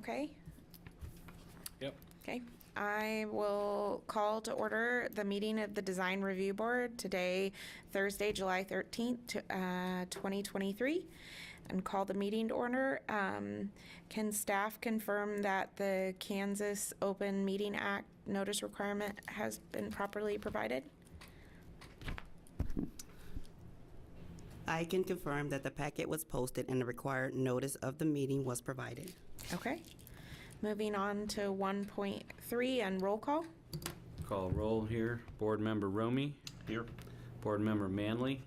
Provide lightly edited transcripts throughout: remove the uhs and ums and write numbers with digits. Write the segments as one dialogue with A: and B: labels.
A: Okay.
B: Yep.
A: Okay. I will call to order the meeting of the Design Review Board today, Thursday, July 13th, 2023, and call the meeting to order. Can staff confirm that the Kansas Open Meeting Act notice requirement has been properly provided?
C: I can confirm that the packet was posted and the required notice of the meeting was provided.
A: Okay. Moving on to 1.3 and roll call.
B: Call roll here. Board Member Romy.
D: Here.
B: Board Member Manley.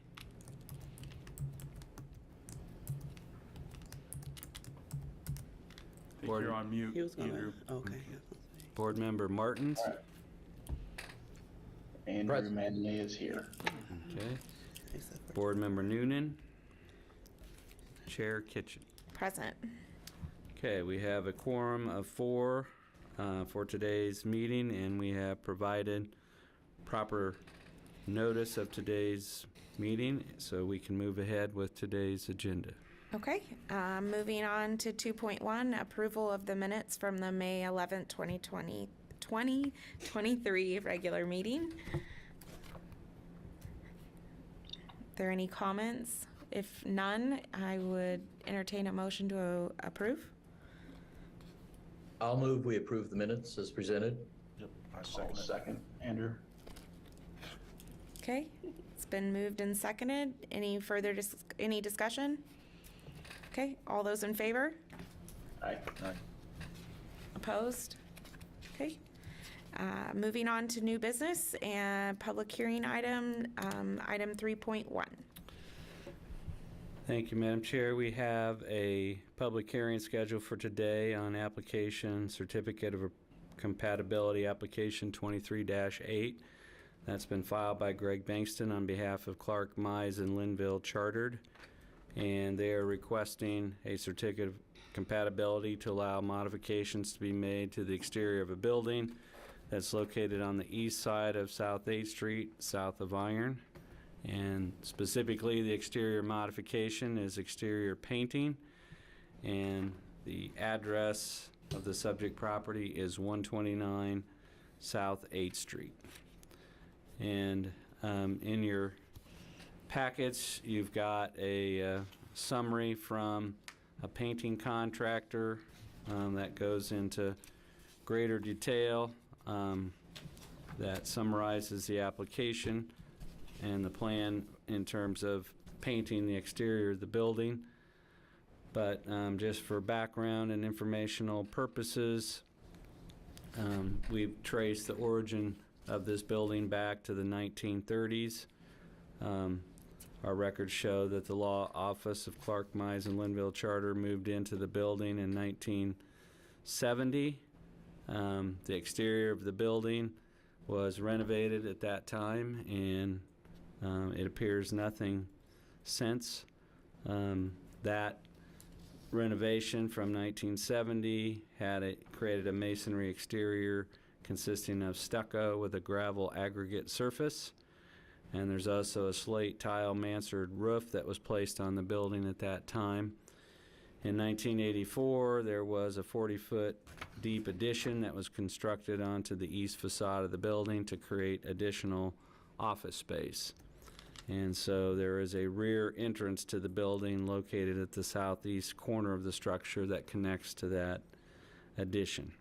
D: I think you're on mute,
C: He was gonna,
D: Andrew.
C: okay.
B: Board Member Martins.
E: Andrew Manley is here.
B: Okay. Board Member Noonan. Chair Kitchen.
A: Present.
B: Okay, we have a quorum of 4 for today's meeting, and we have provided proper notice of today's meeting, so we can move ahead with today's agenda.
A: Okay. Moving on to 2.1, approval of the minutes from the May 11th, 2023 regular meeting. Are there any comments? If none, I would entertain a motion to approve.
F: I'll move we approve the minutes as presented.
D: Yep, I
E: I'll
D: second it.
E: second, Andrew.
A: Okay, it's been moved and seconded. Any further any discussion? Okay, all those in favor?
E: Aye.
D: Aye.
A: Opposed? Okay. Moving on to new business and public hearing item, item 3.1.
B: Thank you, Madam Chair. We have a public hearing scheduled for today on application Certificate of Compatibility Application 23-8. That's been filed by Greg Bankston on behalf of Clark, Mize, and Linville Chartered. And they are requesting a certificate of compatibility to allow modifications to be made to the exterior of a building that's located on the east side of South 8th Street, south of Iron. And specifically, the exterior modification is exterior painting, and the address of the subject property is 129 South 8th Street. And in your packets, you've got a summary from a painting contractor that goes into greater detail that summarizes the application and the plan in terms of painting the exterior of the building. But just for background and informational purposes, we've traced the origin of this building back to the 1930s. Our records show that the law office of Clark, Mize, and Linville Charter moved into the building in 1970. The exterior of the building was renovated at that time, and it appears nothing since. That renovation from 1970 created a masonry exterior consisting of stucco with a gravel aggregate surface, and there's also a slate tile mansard roof that was placed on the building at that time. In 1984, there was a 40-foot deep addition that was constructed onto the east facade of the building to create additional office space. And so there is a rear entrance to the building located at the southeast corner of the structure that connects to that addition.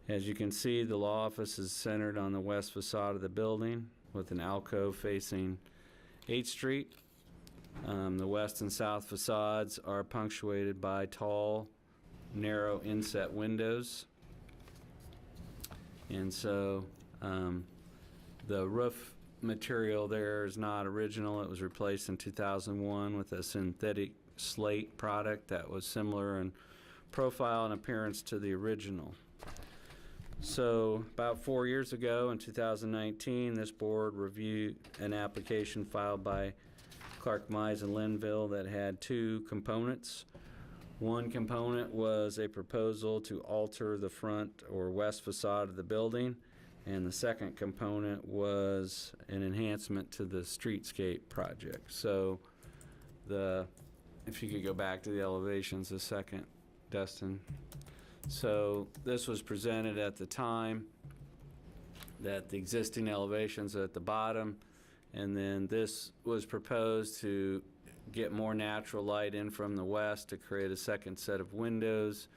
B: As you can see, the law office is centered on the west facade of the building with an alcove facing 8th Street. The west and south facades are punctuated by tall, narrow inset windows. And so the roof material there is not original. It was replaced in 2001 with a synthetic slate product that was similar in profile and appearance to the original. So about 4 years ago in 2019, this board reviewed an application filed by Clark, Mize, and Linville that had 2 components. One component was a proposal to alter the front or west facade of the building, and the second component was an enhancement to the streetscape project. So if you could go back to the elevations a second, Dustin. So this was presented at the time that the existing elevations are at the bottom, and then this was proposed to get more natural light in from the west to create a second set of windows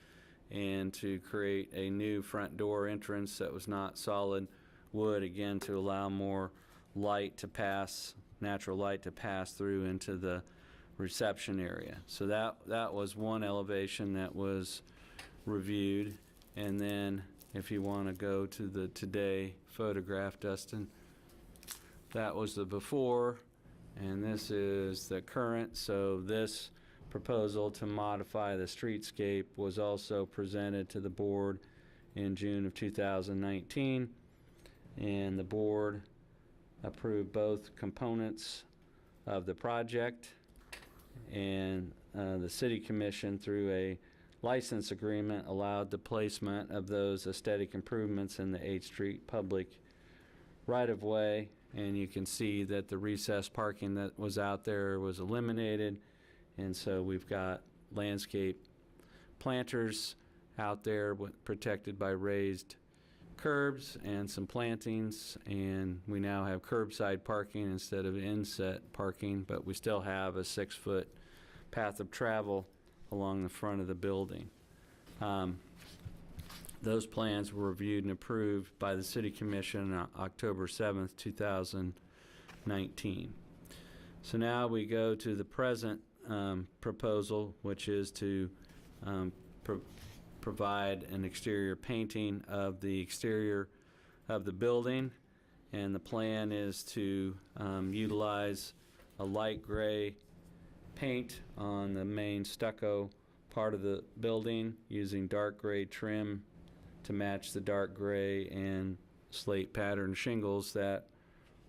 B: and to create a new front door entrance that was not solid wood, again, to allow more light to pass, natural light to pass through into the reception area. So that was one elevation that was reviewed. And then if you want to go to the today photograph, Dustin, that was the before, and this is the current. So this proposal to modify the streetscape was also presented to the board in June of 2019, and the board approved both components of the project, and the city commission, through a license agreement, allowed the placement of those aesthetic improvements in the 8th Street public right-of-way. And you can see that the recessed parking that was out there was eliminated, and so we've got landscape planters out there protected by raised curbs and some plantings, and we now have curbside parking instead of inset parking, but we still have a 6-foot path of travel along the front of the building. Those plans were reviewed and approved by the City Commission on October 7th, 2019. So now we go to the present proposal, which is to provide an exterior painting of the exterior of the building, and the plan is to utilize a light gray paint on the main stucco part of the building, using dark gray trim to match the dark gray and slate pattern shingles that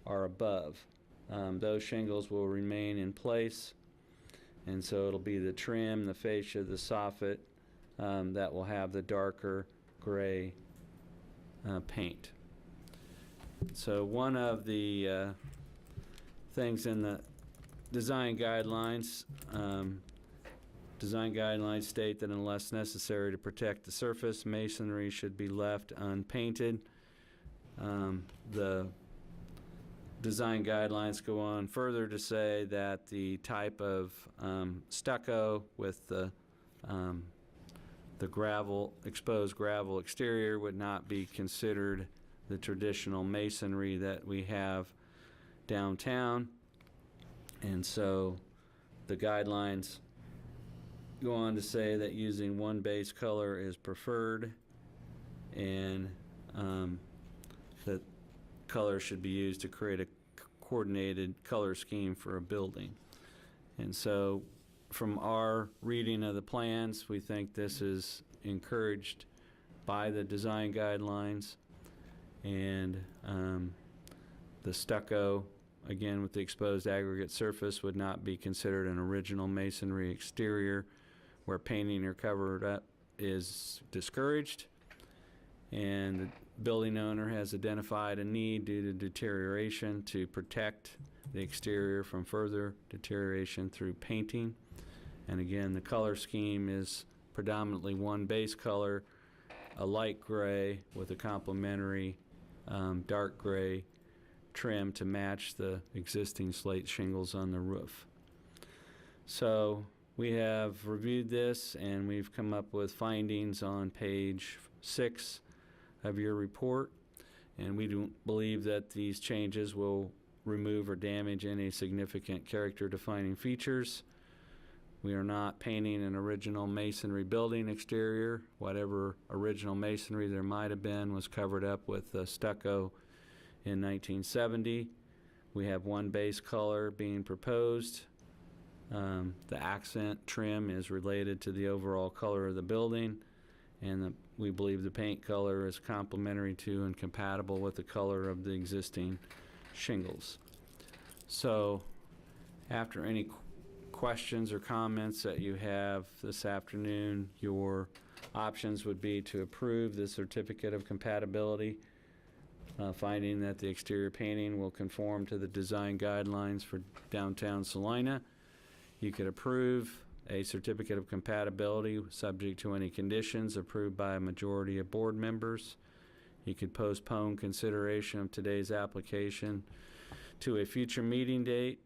B: are above. Those shingles will remain in place, and so it'll be the trim, the fascia, the soffit that will have the darker gray paint. So one of the things in the design guidelines state that unless necessary to protect the surface, masonry should be left unpainted. The design guidelines go on further to say that the type of stucco with the gravel, exposed gravel exterior would not be considered the traditional masonry that we have downtown. And so the guidelines go on to say that using one base color is preferred, and that color should be used to create a coordinated color scheme for a building. And so from our reading of the plans, we think this is encouraged by the design guidelines, and the stucco, again with the exposed aggregate surface, would not be considered an original masonry exterior where painting or covered up is discouraged. And the building owner has identified a need due to deterioration to protect the exterior from further deterioration through painting. And again, the color scheme is predominantly one base color, a light gray with a complementary dark gray trim to match the existing slate shingles on the roof. So we have reviewed this, and we've come up with findings on page 6 of your report, and we don't believe that these changes will remove or damage any significant character-defining features. We are not painting an original masonry building exterior. Whatever original masonry there might have been was covered up with stucco in 1970. We have one base color being proposed. The accent trim is related to the overall color of the building, and we believe the paint color is complementary to and compatible with the color of the existing shingles. So after any questions or comments that you have this afternoon, your options would be to approve the certificate of compatibility, finding that the exterior painting will conform to the design guidelines for downtown Salina. You could approve a certificate of compatibility subject to any conditions approved by a majority of board members. You could postpone consideration of today's application to a future meeting date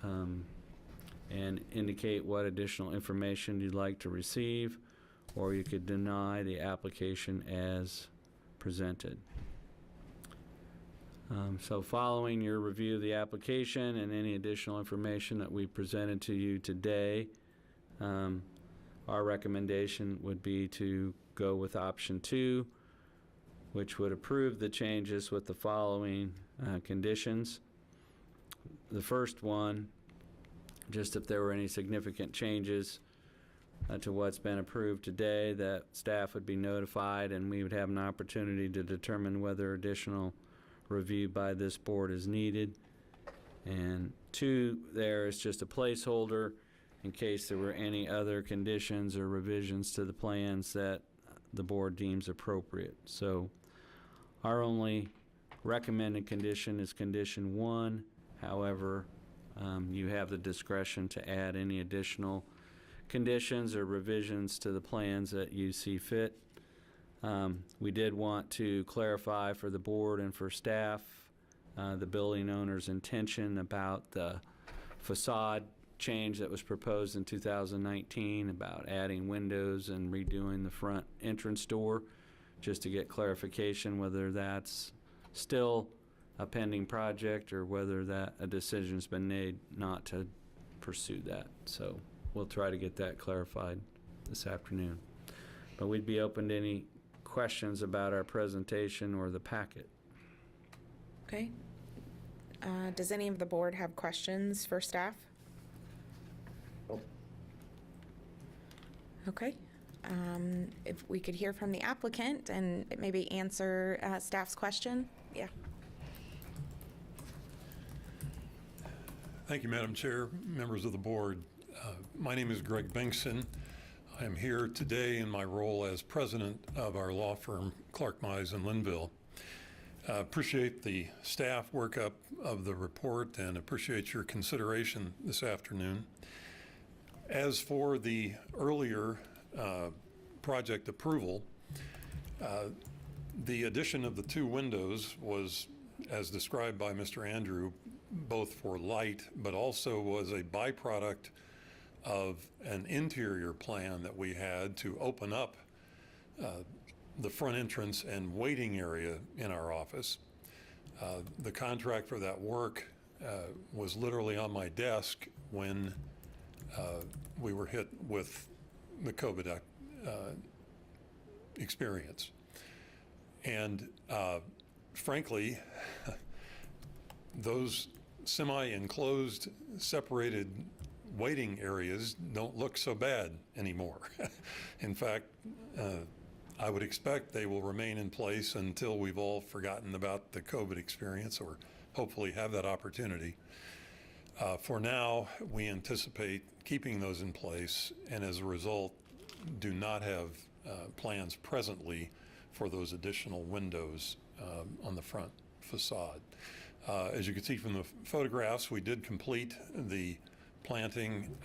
B: and indicate what additional information you'd like to receive, or you could deny the application as presented. So following your review of the application and any additional information that we presented to you today, our recommendation would be to go with option 2, which would approve the changes with the following conditions. The first one, just if there were any significant changes to what's been approved today, that staff would be notified and we would have an opportunity to determine whether additional review by this board is needed. And 2, there is just a placeholder in case there were any other conditions or revisions to the plans that the board deems appropriate. So our only recommended condition is condition 1. However, you have the discretion to add any additional conditions or revisions to the plans that you see fit. We did want to clarify for the board and for staff the building owner's intention about the facade change that was proposed in 2019 about adding windows and redoing the front entrance door, just to get clarification whether that's still a pending project or whether that a decision's been made not to pursue that. So we'll try to get that clarified this afternoon. But we'd be open to any questions about our presentation or the packet.
A: Okay. Does any of the board have questions for staff?
F: Nope.
A: Okay. If we could hear from the applicant and maybe answer staff's question. Yeah.
D: Thank you, Madam Chair, members of the board. My name is Greg Binkson. I am here today in my role as president of our law firm, Clark Mize in Linville. Appreciate the staff workup of the report and appreciate your consideration this afternoon. As for the earlier project approval, the addition of the 2 windows was, as described by Mr. Andrew, both for light, but also was a byproduct of an interior plan that we had to open up the front entrance and waiting area in our office. The contract for that work was literally on my desk when we were hit with the COVID experience. And frankly, those semi-enclosed, separated waiting areas don't look so bad anymore. In fact, I would expect they will remain in place until we've all forgotten about the COVID experience, or hopefully have that opportunity. For now, we anticipate keeping those in place, and as a result, do not have plans presently for those additional windows on the front facade. As you can see from the photographs, we did complete the planting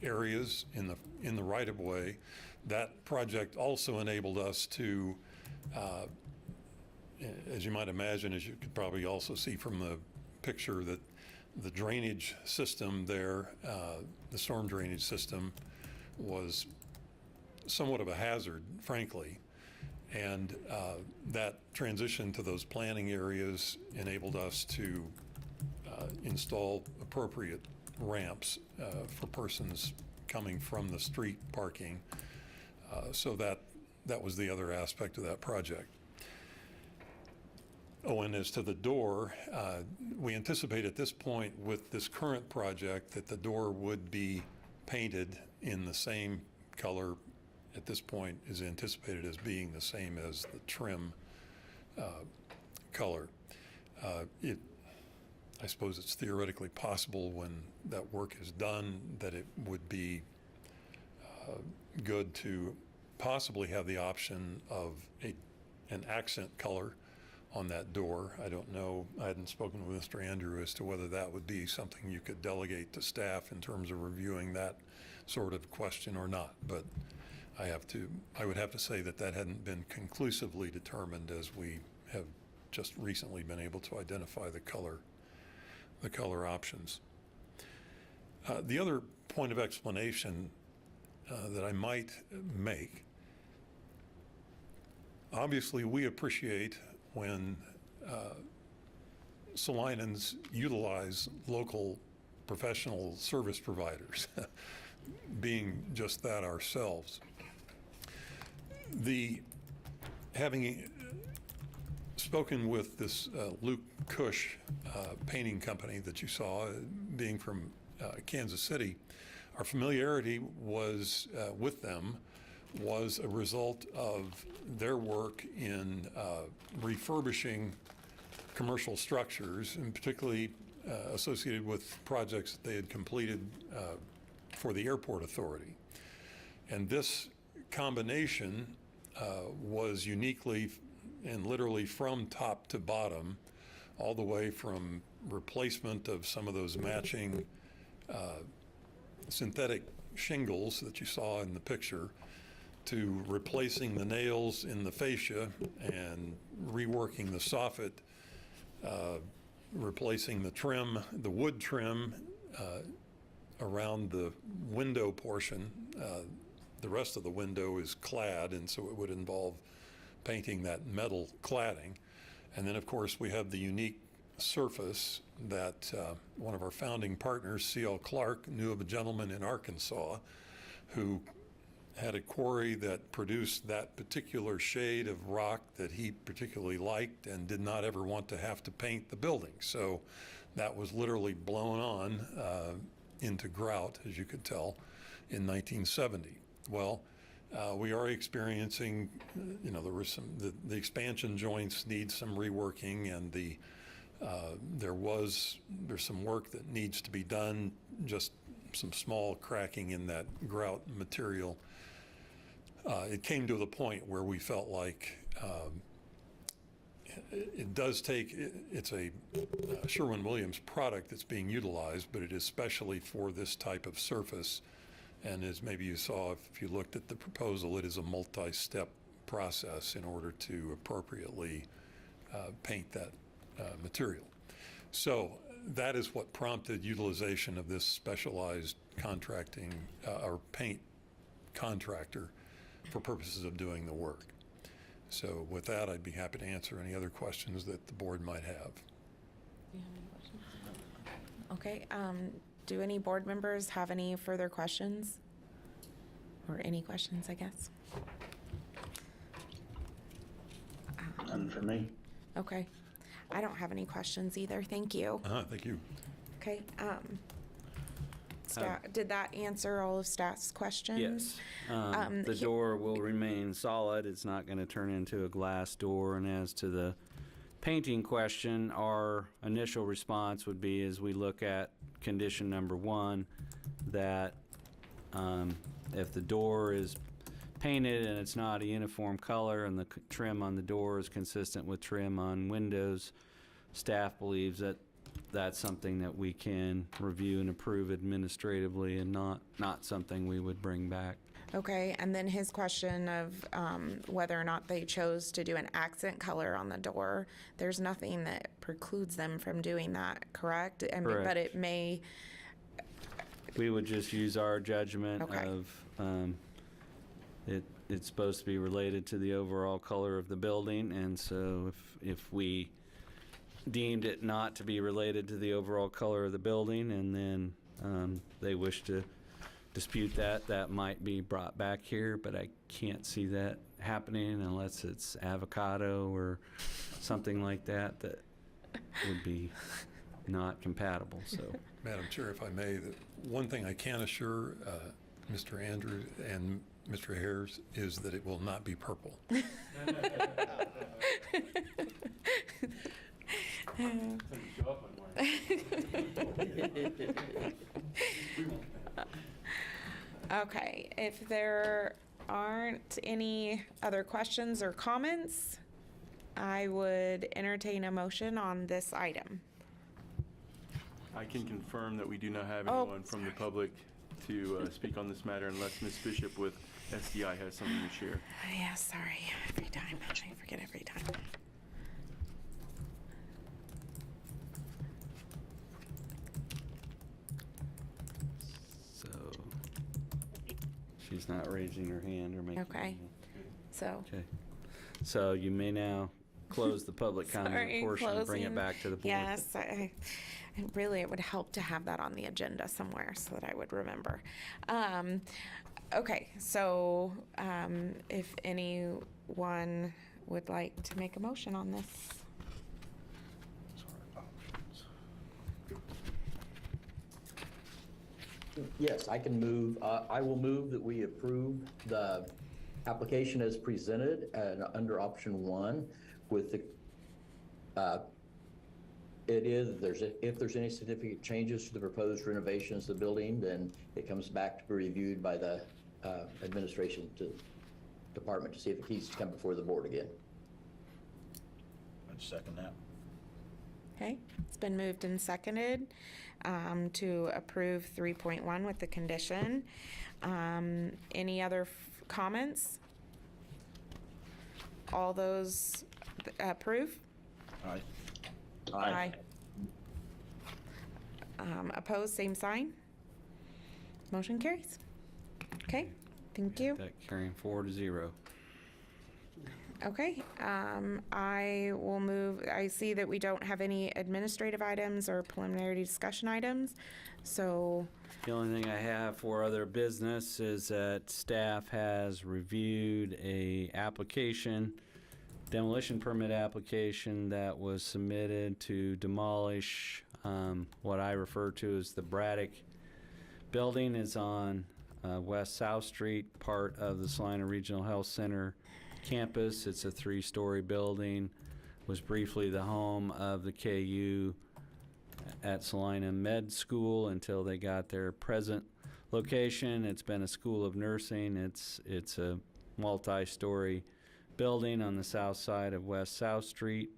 D: areas in the right-of-way. That project also enabled us to, as you might imagine, as you could probably also see from the picture, that the drainage system there, the storm drainage system, was somewhat of a hazard, frankly. And that transition to those planting areas enabled us to install appropriate ramps for persons coming from the street parking. So that was the other aspect of that project. Oh, and as to the door, we anticipate at this point with this current project that the door would be painted in the same color. At this point is anticipated as being the same as the trim color. I suppose it's theoretically possible when that work is done that it would be good to possibly have the option of an accent color on that door. I don't know, I hadn't spoken with Mr. Andrew as to whether that would be something you could delegate to staff in terms of reviewing that sort of question or not. But I would have to say that that hadn't been conclusively determined, as we have just recently been able to identify the color options. The other point of explanation that I might make, obviously we appreciate when Salinans utilize local professional service providers, being just that ourselves. Having spoken with this Luke Cush painting company that you saw, being from Kansas City, our familiarity was with them was a result of their work in refurbishing commercial structures, and particularly associated with projects that they had completed for the airport authority. And this combination was uniquely and literally from top to bottom, all the way from replacement of some of those matching synthetic shingles that you saw in the picture, to replacing the nails in the fascia and reworking the soffit, replacing the trim, the wood trim around the window portion. The rest of the window is clad, and so it would involve painting that metal cladding. And then, of course, we have the unique surface that one of our founding partners, C.L. Clark, knew of a gentleman in Arkansas who had a quarry that produced that particular shade of rock that he particularly liked and did not ever want to have to paint the building. So that was literally blown on into grout, as you could tell, in 1970. Well, we are experiencing, there was the expansion joints need some reworking, and there's some work that needs to be done, just some small cracking in that grout material. It came to the point where we felt like it does take, it's a Sherwin-Williams product that's being utilized, but it is specially for this type of surface. And as maybe you saw, if you looked at the proposal, it is a multi-step process in order to appropriately paint that material. So that is what prompted utilization of this specialized contracting or paint contractor for purposes of doing the work. So with that, I'd be happy to answer any other questions that the board might have.
A: Do you have any questions? Okay, do any board members have any further questions? Or any questions, I guess?
E: None for me.
A: Okay, I don't have any questions either, thank you.
D: Thank you.
A: Okay, did that answer all of staff's questions?
B: Yes. The door will remain solid. It's not going to turn into a glass door. And as to the painting question, our initial response would be, as we look at condition number 1, that if the door is painted and it's not a uniform color and the trim on the door is consistent with trim on windows, staff believes that that's something that we can review and approve administratively, and not something we would bring back.
A: Okay, and then his question of whether or not they chose to do an accent color on the door, there's nothing that precludes them from doing that, correct? I mean,
B: Correct.
A: but it may...
B: We would just use our judgment
A: Okay.
B: of it's supposed to be related to the overall color of the building, and so if we deemed it not to be related to the overall color of the building, and then they wish to dispute that might be brought back here, but I can't see that happening unless it's avocado or something like that would be not compatible. So,
D: Madam Chair, if I may, the one thing I can assure Mr. Andrews and Mr. Ayers is that it will not be purple.
A: Okay, if there aren't any other questions or comments, I would entertain a motion on this item.
G: I can confirm that we do not have
A: Oh,
G: anyone from the public to speak on this matter unless Ms. Bishop with SDI has something to share.
A: Yeah, sorry. Every time. I forget every time.
B: So, she's not raising her hand or making.
A: Okay. So,
B: Okay. So you may now close the public comment
A: sorry,
B: portion and bring it
A: closing.
B: back to the board.
A: Yes, really, it would help to have that on the agenda somewhere so that I would remember. Okay, so if anyone would like to make a motion on this.
F: Yes, I can move, I will move that we approve the application as presented and under option 1 with the, if there's any significant changes to the proposed renovations of the building, then it comes back to be reviewed by the administration department to see if it needs to come before the board again.
E: I'd second that.
A: Okay, it's been moved and seconded to approve 3.1 with the condition. Any other comments? All those approve?
E: Aye.
A: Aye. Opposed, same sign. Motion carries. Okay, thank you.
B: That carrying 4-0.
A: Okay, I will move, I see that we don't have any administrative items or preliminary discussion items, so,
B: The only thing I have for other business is that staff has reviewed a application, demolition permit application that was submitted to demolish what I refer to as the Braddock building. Is on West South Street, part of the Salina Regional Health Center campus. It's a 3-story building, was briefly the home of the KU at Salina Med School until they got their present location. It's been a school of nursing. It's a multi-story building on the south side of West South Street.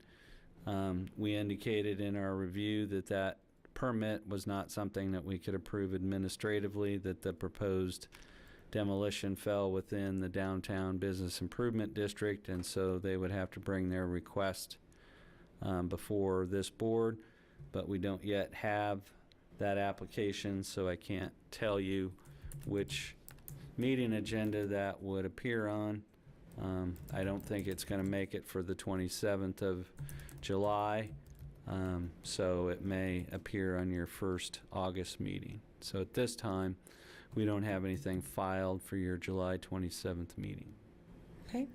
B: We indicated in our review that permit was not something that we could approve administratively, that the proposed demolition fell within the downtown business improvement district, and so they would have to bring their request before this board. But we don't yet have that application, so I can't tell you which meeting agenda that would appear on. I don't think it's going to make it for the 27th of July, so it may appear on your first August meeting. So at this time, we don't have anything filed for your July 27th meeting.
A: okay.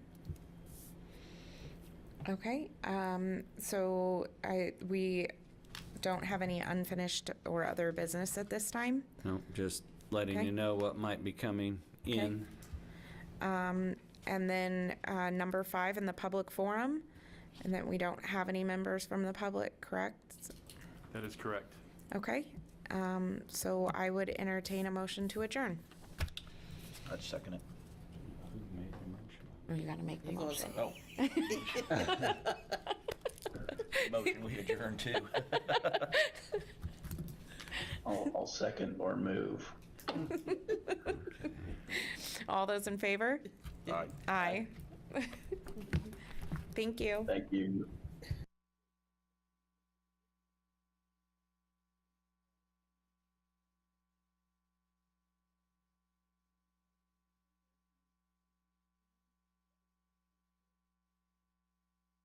A: Okay, so we don't have any unfinished or other business at this time.
B: No, just letting
A: Okay.
B: you know what might be coming in.
A: And then number 5 in the public forum, and that we don't have any members from the public, correct?
G: That is correct.
A: Okay, so I would entertain a motion to adjourn.
E: I'd second it.
B: Who made the motion?
A: Oh, you gotta make the motion.
E: Oh. Motion we adjourn too.
F: I'll second or move.
A: All those in favor?
E: Aye.
A: Aye. Thank you.
F: Thank you.